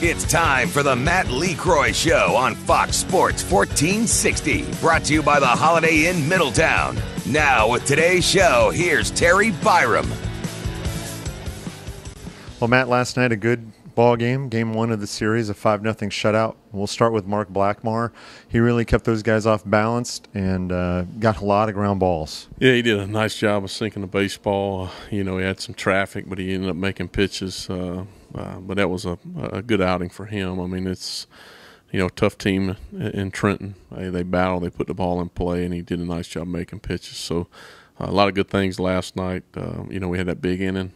It's time for the Matt Lecroy Show on Fox Sports 1460. Brought to you by the Holiday Inn Middletown. Now with today's show, here's Terry Byram. Well, Matt, last night a good ball game. Game one of the series, a 5-0 shutout. We'll start with Mark Blackmar. He really kept those guys off balanced and got a lot of ground balls. Yeah, he did a nice job of sinking the baseball. He had some traffic, but he ended up making pitches. But that was a good outing for him. I mean, it's a tough team in Trenton. They battle, they put the ball in play, and he did a nice job making pitches. So a lot of good things last night. We had that big inning.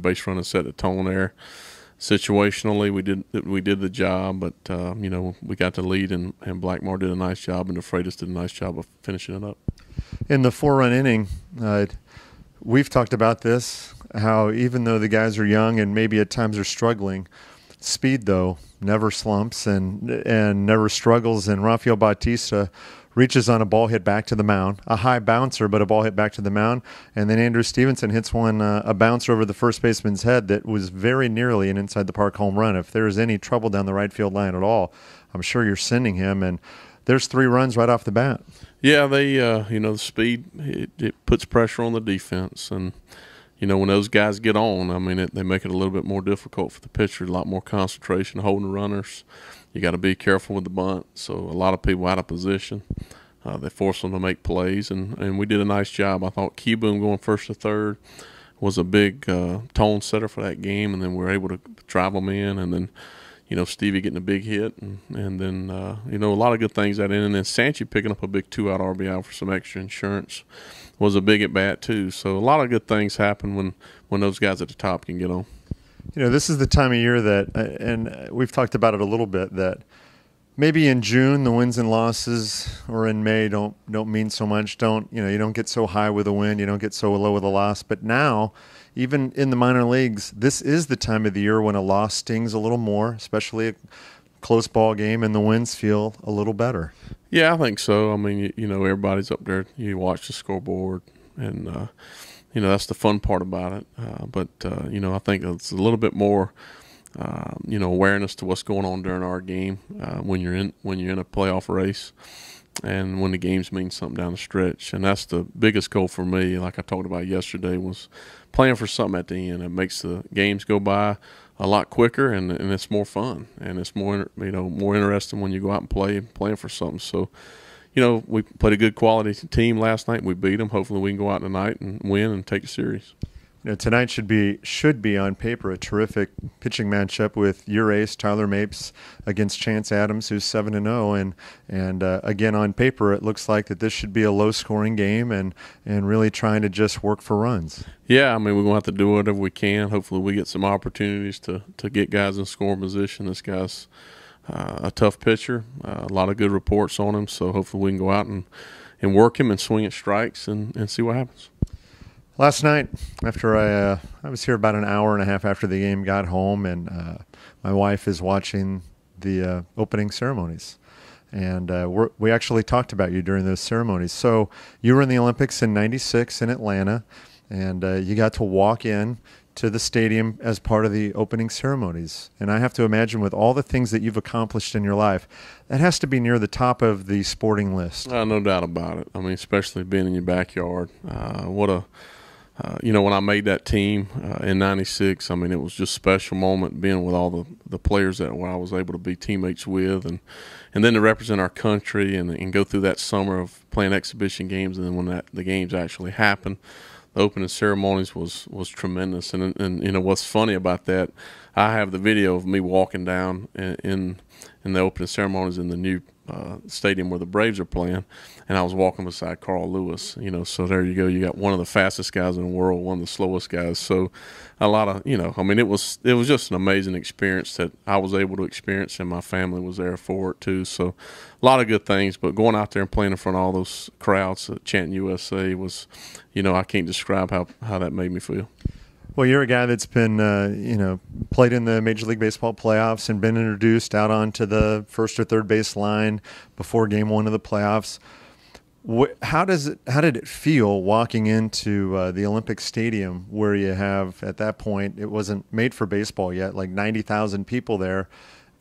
Base runner set the tone there. Situationally, we did the job, but we got the lead, and Blackmar did a nice job, and DeFreitas did a nice job of finishing it up. In the 4-run inning, we've talked about this, how even though the guys are young and maybe at times are struggling, speed, though, never slumps and never struggles. And Rafael Bautista reaches on a ball hit back to the mound, a high bouncer, but a ball hit back to the mound. And then Andrew Stevenson hits one, a bouncer over the first baseman's head that was very nearly an inside-the-park home run. If there's any trouble down the right field line at all, I'm sure you're sending him. And there's 3 runs right off the bat. Yeah, they, the speed, it puts pressure on the defense. And, when those guys get on, I mean, they make it a little bit more difficult for the pitcher, a lot more concentration, holding the runners. You got to be careful with the bunt. So a lot of people out of position. They force them to make plays, and we did a nice job. I thought Keyboom going first to third was a big tone setter for that game, and then we were able to drive them in, and then, Stevie getting a big hit, and then, a lot of good things that in. And then Sanchi picking up a big 2-out RBI for some extra insurance was a big at-bat too. So a lot of good things happen when those guys at the top can get on. This is the time of year that, and we've talked about it a little bit, that maybe in June the wins and losses, or in May don't mean so much. You don't get so high with a win, you don't get so low with a loss. But now, even in the minor leagues, this is the time of the year when a loss stings a little more, especially a close ball game, and the wins feel a little better. Yeah, I think so. I mean, everybody's up there. You watch the scoreboard, and that's the fun part about it. But I think it's a little bit more, awareness to what's going on during our game when you're in a playoff race, and when the games mean something down the stretch. And that's the biggest goal for me, like I talked about yesterday, was playing for something at the end. It makes the games go by a lot quicker, and it's more fun, and it's more more interesting when you go out and playing for something. So, we played a good quality team last night. We beat them. Hopefully we can go out tonight and win and take the series. Tonight should be on paper a terrific pitching matchup with your ace Tyler Mapes against Chance Adams, who's 7-0, and again on paper it looks like that this should be a low-scoring game and really trying to just work for runs. Yeah, I mean, we're going to have to do whatever we can. Hopefully we get some opportunities to get guys in scoring position. This guy's a tough pitcher, a lot of good reports on him, so hopefully we can go out and work him and swing at strikes and see what happens. Last night, after I was here about an hour and a half after the game, got home, and my wife is watching the opening ceremonies. And we actually talked about you during those ceremonies. So you were in the Olympics in '96 in Atlanta, and you got to walk in to the stadium as part of the opening ceremonies. And I have to imagine, with all the things that you've accomplished in your life, that has to be near the top of the sporting list. No doubt about it. I mean, especially being in your backyard. When I made that team in '96, I mean, it was just a special moment being with all the players that I was able to be teammates with, and then to represent our country and go through that summer of playing exhibition games, and then when the games actually happened, the opening ceremonies was tremendous. And what's funny about that, I have the video of me walking down in the opening ceremonies in the new stadium where the Braves are playing, and I was walking beside Carl Lewis, so there you go. You got one of the fastest guys in the world, one of the slowest guys. So a lot of, I mean, it was just an amazing experience that I was able to experience, and my family was there for it too. So a lot of good things, but going out there and playing in front of all those crowds chanting USA was, I can't describe how that made me feel. Well, you're a guy that's been, played in the Major League Baseball playoffs and been introduced out onto the first or third base line before Game 1 of the playoffs. How did it feel walking into the Olympic Stadium, where you have, at that point, it wasn't made for baseball yet, like 90,000 people there,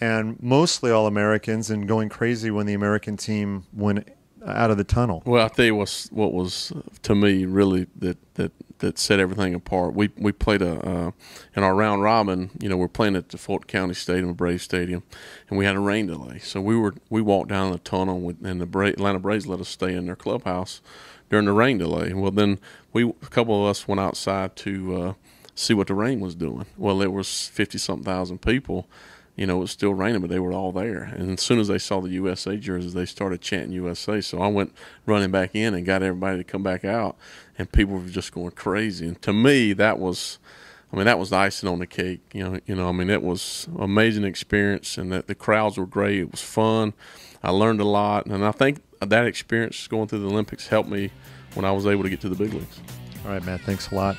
and mostly all Americans, and going crazy when the American team went out of the tunnel? Well, I'll tell you what was to me really that set everything apart. We played in our round robin. We're playing at the Fulton County Stadium, Braves Stadium, and we had a rain delay. So we walked down the tunnel, and the Atlanta Braves let us stay in their clubhouse during the rain delay. Well, then a couple of us went outside to see what the rain was doing. Well, there was 50-something thousand people. It was still raining, but they were all there. And as soon as they saw the USA jerseys, they started chanting USA. So I went running back in and got everybody to come back out, and people were just going crazy. And to me, that was the icing on the cake. It was an amazing experience, and that the crowds were great. It was fun. I learned a lot, and I think that experience going through the Olympics helped me when I was able to get to the big leagues. All right, Matt, thanks a lot.